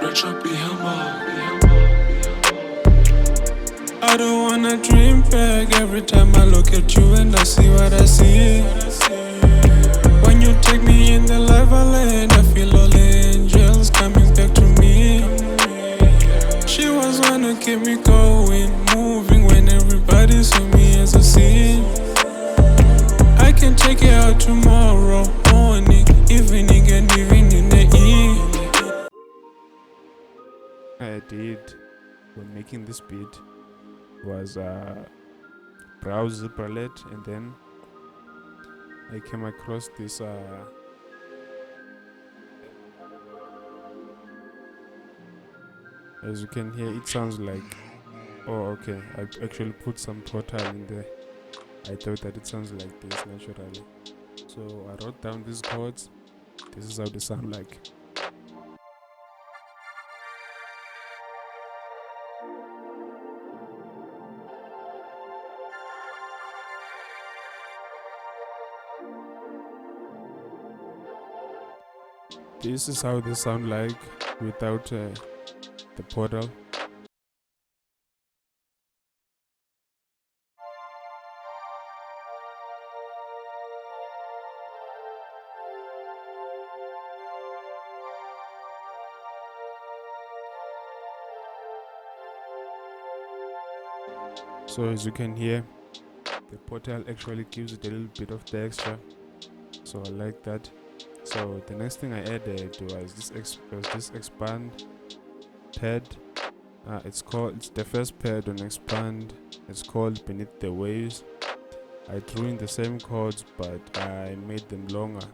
I don't wanna dream back every time I look at you and I see what I see. When you take me in the life I land, I feel all the angels coming back to me. She was wanna keep me going, moving when everybody saw me as a scene. I can take it out tomorrow morning, evening and even in the evening. I did when making this beat was browse Zipperlet, and then I came across this as you can hear, it sounds like, oh okay, I actually put some Portal in there. I thought that it sounds like this naturally, so I wrote down these chords. This is how they sound like. This is how they sound like without the Portal. So as you can hear, the Portal actually gives it a little bit of texture, so I like that. So the next thing I added was this expand pad. It's the first pad on expand. It's called Beneath the Waves. I drew in the same chords, but I made them longer.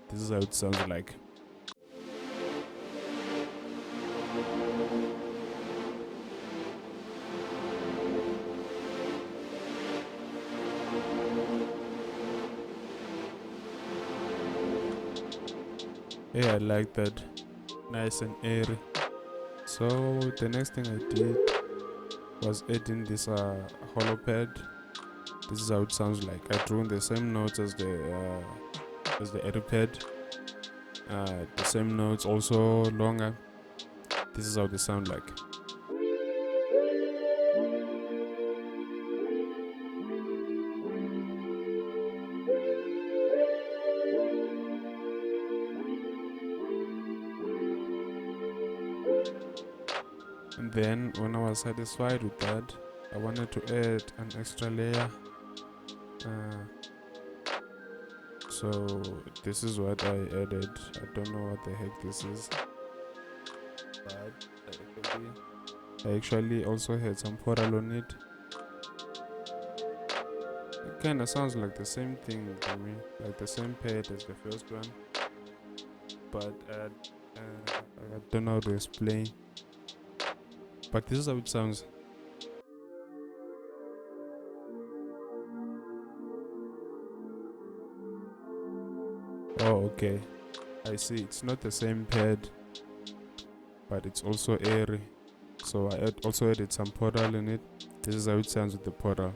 This is how it sounds like. Yeah, I like that. Nice and airy. So the next thing I did was adding this hollow pad. This is how it sounds like. I drew in the same notes as the airy pad. The same notes, also longer. This is how they sound like. And then when I was satisfied with that, I wanted to add an extra layer. So this is what I added. I don't know what the heck this is, but I actually also had some Portal on it. It kinda sounds like the same thing to me, like the same pad as the first one, but I don't know how to explain. But this is how it sounds. Oh, okay. I see. It's not the same pad, but it's also airy. So I also added some Portal in it. This is how it sounds with the Portal.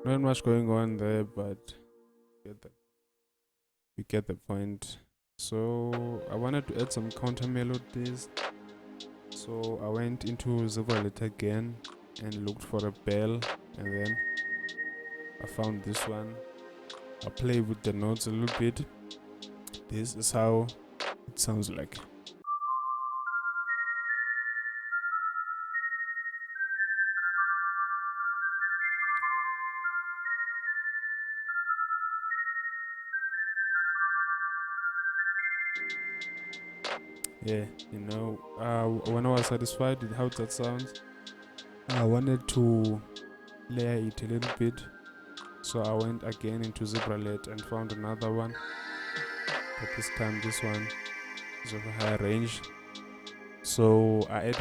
Not much going on there, but you get the point. So I wanted to add some counter melodies. So I went into Zipperlet again and looked for a bell, and then I found this one. I played with the notes a little bit. This is how it sounds like. Yeah, when I was satisfied with how that sounds, I wanted to layer it a little bit. So I went again into Zipperlet and found another one. But this time this one is of a higher range. So I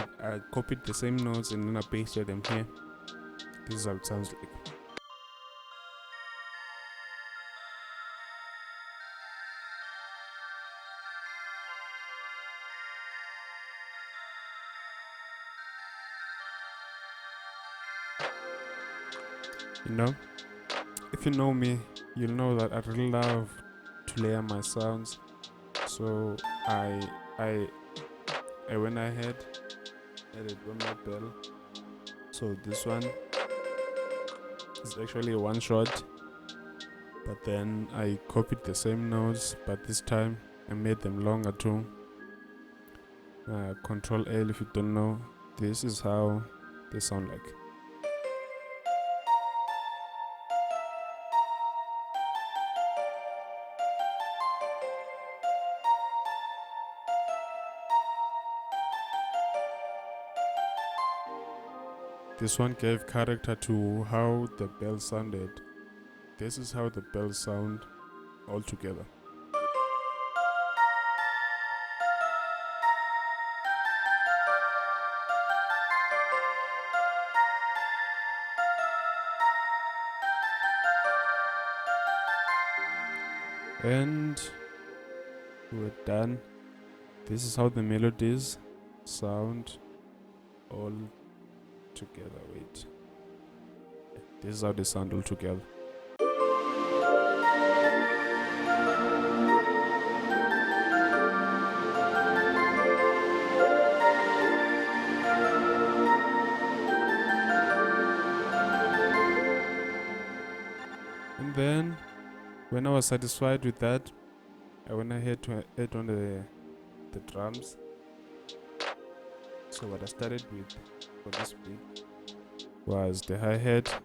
copied the same notes and then I pasted them here. This is how it sounds like. You know, if you know me, you'll know that I really love to layer my sounds. So I I went ahead, added one more bell. So this one is actually a one shot, but then I copied the same notes, but this time I made them longer too. Control L if you don't know. This is how they sound like. This one gave character to how the bell sounded. This is how the bells sound all together. And we're done. This is how the melodies sound all together. Wait. This is how they sound all together. And then, when I was satisfied with that, I went ahead to add on the drums. So what I started with for this beat was the hi-hat.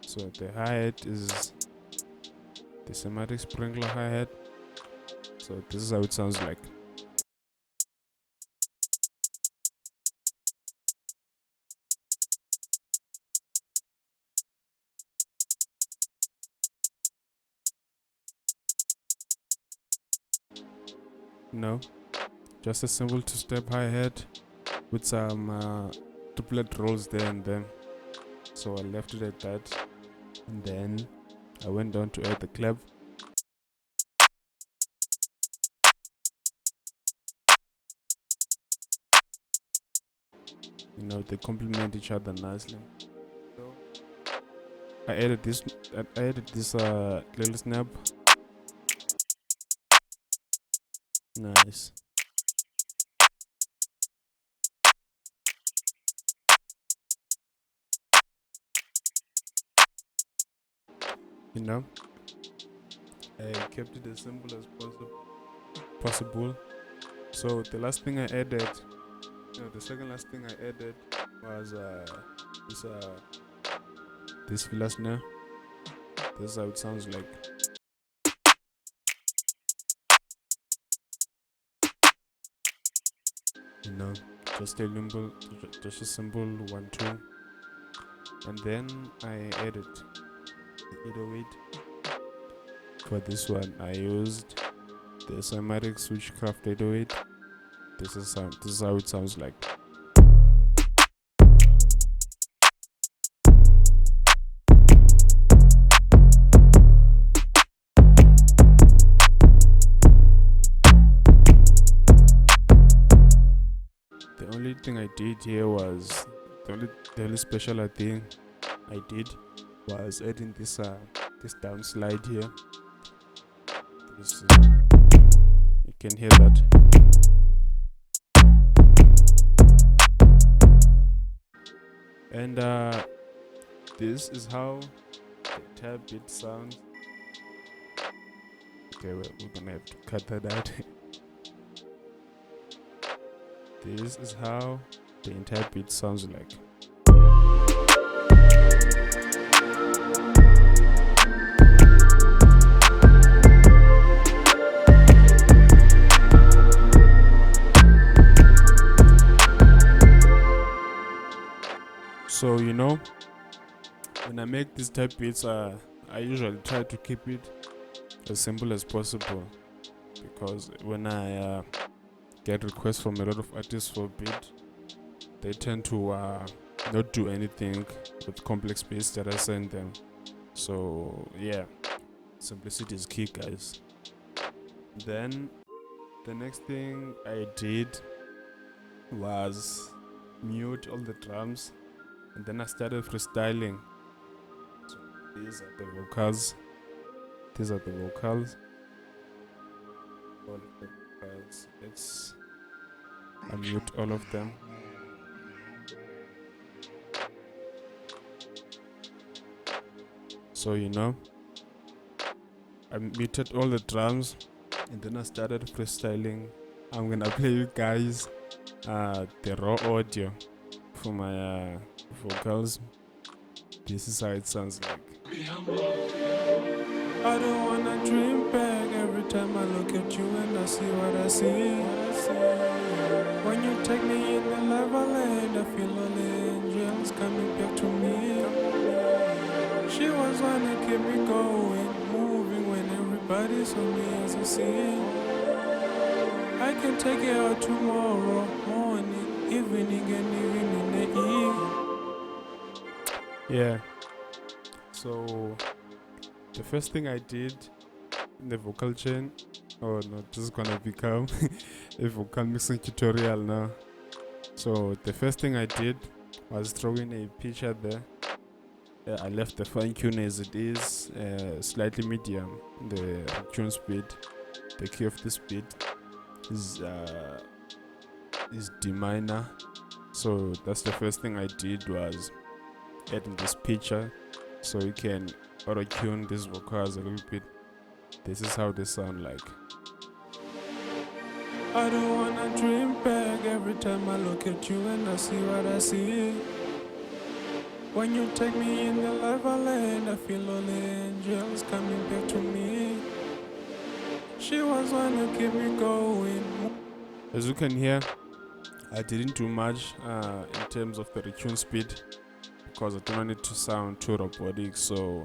So the hi-hat is the somatic sprinkler hi-hat. So this is how it sounds like. No, just a simple two-step hi-hat with some triplet rolls there and then. So I left it at that, and then I went down to add the clap. You know, they complement each other nicely. So I added this little snap. Nice. You know, I kept it as simple as possible. So the last thing I added, the second last thing I added was this filler snare. This is how it sounds like. You know, just a simple 1-2, and then I added the 808. For this one, I used the somatic switchcraft 808. This is how it sounds like. The only thing I did here was the only special thing I did was adding this down slide here. You can hear that. And this is how the entire beat sounds. Okay, we're gonna have to cut that out. This is how the entire beat sounds like. So, you know, when I make these type beats, I usually try to keep it as simple as possible, because when I get requests from a lot of artists for a beat, they tend to not do anything with complex beats that I send them. So yeah, simplicity is key, guys. Then the next thing I did was mute all the drums, and then I started freestyling. These are the vocals. These are the vocals. All of the vocals. Let's unmute all of them. So I muted all the drums and then I started freestyling. I'm gonna play you guys the raw audio for my vocals. This is how it sounds like. I don't wanna dream back every time I look at you and I see what I see. When you take me in the lava land, I feel all the angels coming back to me. She was wanna keep me going, moving when everybody saw me as a scene. I can take it out tomorrow morning, evening, and even in the evening. Yeah. So the first thing I did in the vocal chain, oh no, this is gonna become a vocal mixing tutorial now. So the first thing I did was throw in a picture there. I left the fine tune as it is, slightly medium. The tune speed, the key of this beat is D minor. So that's the first thing I did, was adding this picture so you can auto tune these vocals a little bit. This is how they sound like. I don't wanna dream back every time I look at you and I see what I see. When you take me in the lava land, I feel all the angels coming back to me. She was wanna keep me going. As you can hear, I didn't do much in terms of the retune speed because I didn't want it to sound too robotic, so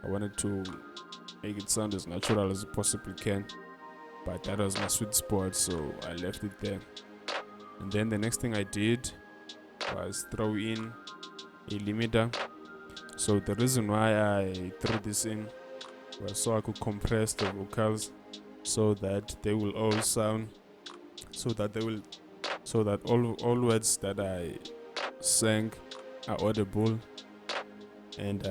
I wanted to make it sound as natural as it possibly can. But that was my sweet spot, so I left it there. And then the next thing I did was throw in a limiter. So the reason why I threw this in was so I could compress the vocals so that they will all sound, so that all words that I sang are audible and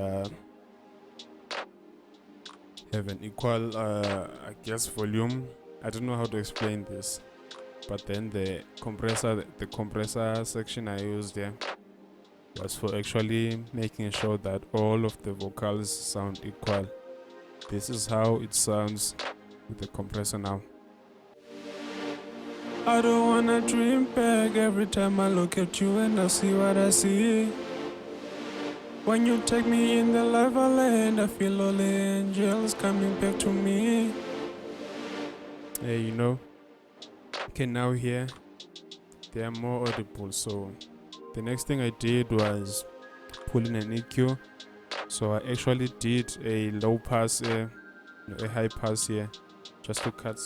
have an equal volume. I don't know how to explain this, but then the compressor section I used there was for actually making sure that all of the vocals sound equal. This is how it sounds with the compressor now. I don't wanna dream back every time I look at you and I see what I see. When you take me in the lava land, I feel all the angels coming back to me. Hey, you can now hear they are more audible. So the next thing I did was pull in an EQ. So I actually did a low pass here, a high pass here, just to cut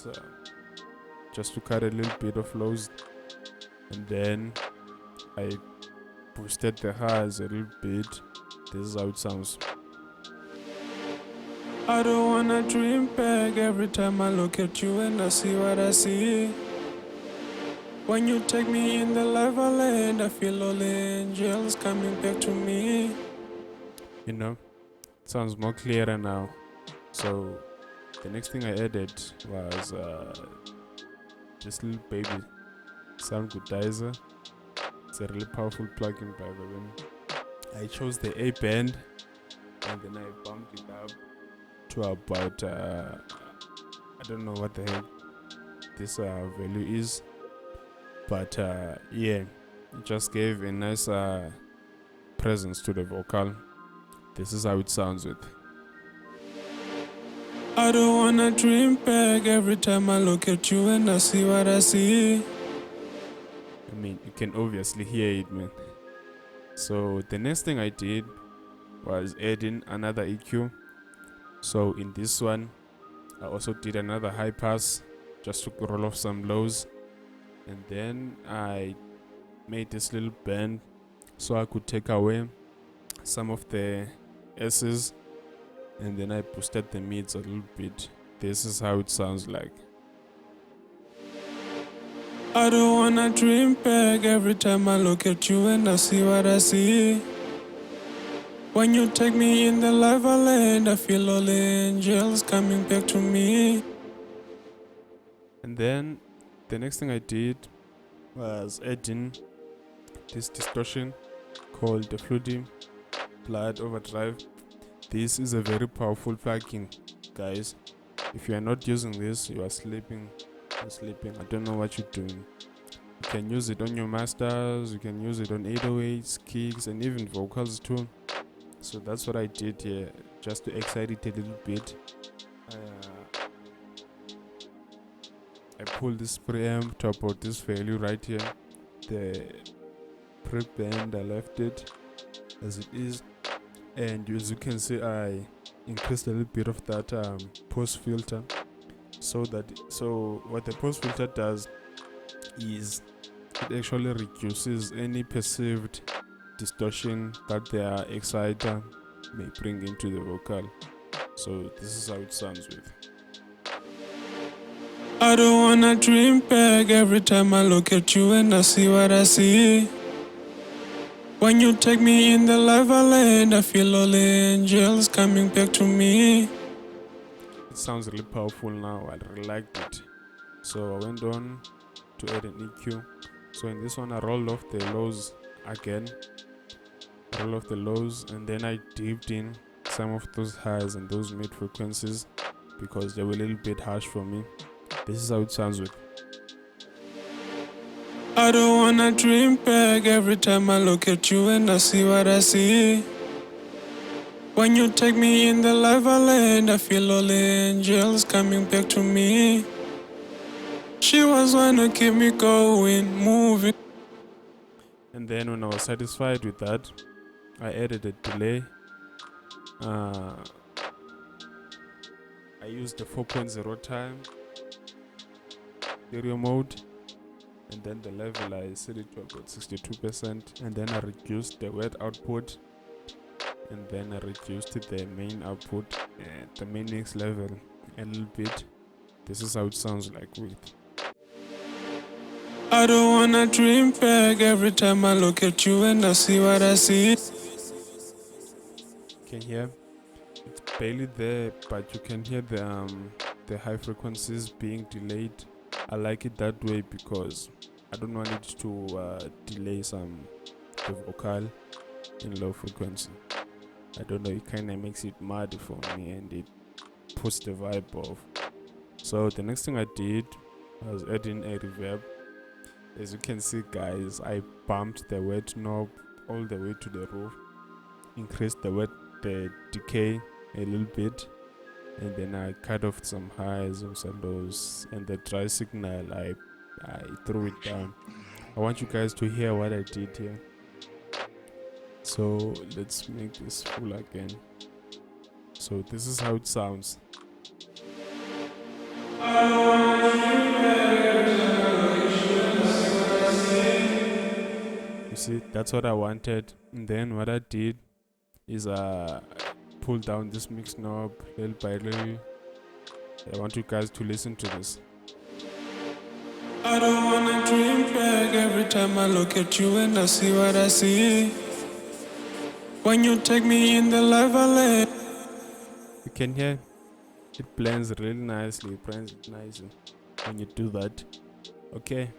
a little bit of lows, and then I boosted the highs a little bit. This is how it sounds. I don't wanna dream back every time I look at you and I see what I see. When you take me in the lava land, I feel all the angels coming back to me. It sounds more clearer now. So the next thing I added was this little baby sound goodizer. It's a really powerful plugin, by the way. I chose the A band and then I bumped it up to about I don't know what the heck this value is, but yeah, it just gave a nice presence to the vocal. This is how it sounds with. I don't wanna dream back every time I look at you and I see what I see. I mean, you can obviously hear it, man. So the next thing I did was add in another EQ. So in this one, I also did another high pass just to roll off some lows. And then I made this little bend so I could take away some of the S's. And then I boosted the mids a little bit. This is how it sounds like. I don't wanna dream back every time I look at you and I see what I see. When you take me in the lava land, I feel all angels coming back to me. And then the next thing I did was adding this distortion called the Floody Blood Overdrive. This is a very powerful plugin, guys. If you are not using this, you are sleeping. You're sleeping. I don't know what you're doing. You can use it on your masters, you can use it on 808s, kicks, and even vocals too. So that's what I did here, just to excite it a little bit. I pulled this preamp to about this value right here. The prep band, I left it as it is, and as you can see, I increased a little bit of that post filter. So what the post filter does is it actually reduces any perceived distortion that the exciter may bring into the vocal. So this is how it sounds with. I don't wanna dream back every time I look at you and I see what I see. When you take me in the lava land, I feel all angels coming back to me. It sounds really powerful now. I really liked it. So I went on to add an EQ. So in this one I rolled off the lows again. Roll off the lows, and then I dipped in some of those highs and those mid frequencies because they were a little bit harsh for me. This is how it sounds with. I don't wanna dream back every time I look at you and I see what I see. When you take me in the lava land, I feel all angels coming back to me. She was one to keep me going, moving. And then when I was satisfied with that, I added a delay. I used the 4.0 time stereo mode, and then the level I set it to about 62%, and then I reduced the wet output, and then I reduced the main output at the main mix level a little bit. This is how it sounds like with. I don't wanna dream back every time I look at you and I see what I see. You can hear it's barely there, but you can hear the high frequencies being delayed. I like it that way because I don't want it to delay the vocal in low frequency. I don't know, it kind of makes it muddy for me and it puts the vibe off. So the next thing I did was adding a reverb. As you can see, guys, I bumped the wet knob all the way to the roof, increased the decay a little bit, and then I cut off some highs and some lows, and the dry signal I threw it down. I want you guys to hear what I did here. So let's make this full again. So this is how it sounds. You see, that's what I wanted. And then what I did is pull down this mix knob little by little. I want you guys to listen to this. I don't wanna dream back every time I look at you and I see what I see. When you take me in the lava land, you can hear it blends really nicely. It blends nicely when you do that. Okay,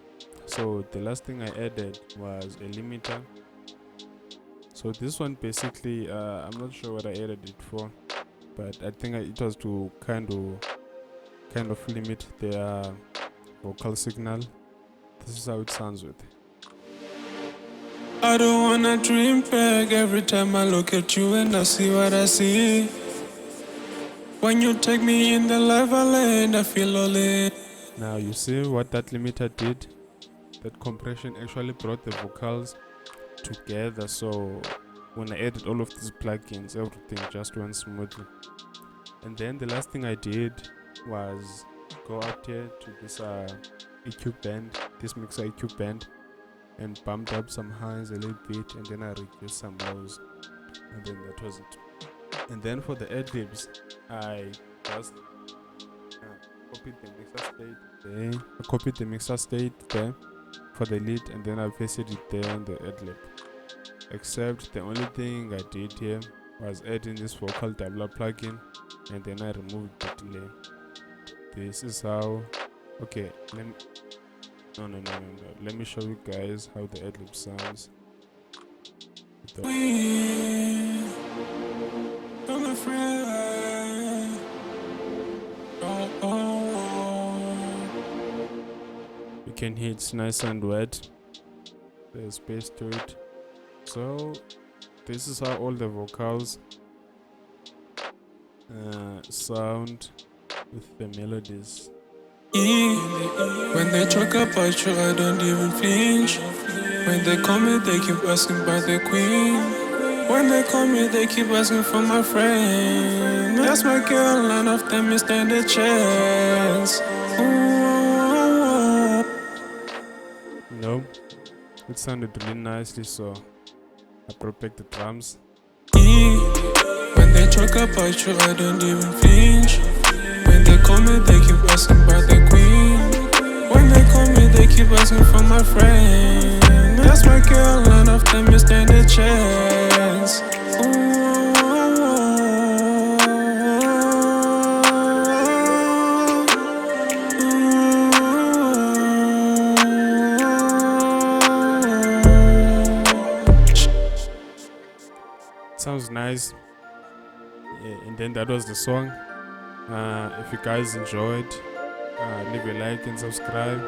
so the last thing I added was a limiter. So this one basically, I'm not sure what I added it for, but I think it was to kind of limit the vocal signal. This is how it sounds with. I don't wanna dream back every time I look at you and I see what I see. When you take me in the lava land, I feel all in. Now you see what that limiter did? That compression actually brought the vocals together, so when I added all of these plugins, everything just went smoothly. And then the last thing I did was go up here to this EQ band, this mixer EQ band, and bumped up some highs a little bit, and then I reduced some lows, and then that was it. And then for the ad-libs, I just copied the mixer state there. I copied the mixer state there for the lead, and then I pasted it there on the ad-lib. Except the only thing I did here was adding this vocal doubler plugin, and then I removed the delay. This is how. Okay, no. Let me show you guys how the ad-lib sounds. You can hear it's nice and wet. There's bass to it. So this is how all the vocals sound with the melodies. When they talk about you, I don't even flinch. When they call me, they keep asking about the queen. When they call me, they keep asking for my friend. That's my girl, none of them is stand a chance. No, it sounded really nicely, so I brought back the drums. When they talk about you, I don't even flinch. When they call me, they keep asking about the queen. When they call me, they keep asking for my friend. That's my girl, none of them is stand a chance. Sounds nice. Yeah, and then that was the song. If you guys enjoyed, leave a like and subscribe.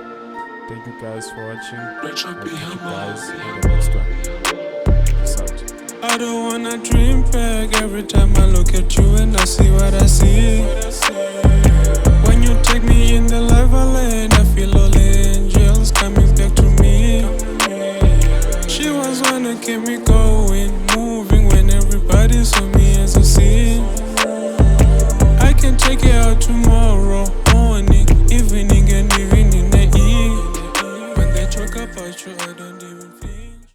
Thank you guys for watching. I'll see you guys in the next one. Peace out. I don't wanna dream back every time I look at you and I see what I see. When you take me in the life I led, I feel all angels coming back to me. She was one that kept me going, moving when everybody saw me as a scene. I can take it out tomorrow morning, evening and even in the evening. When they talk about you, I don't even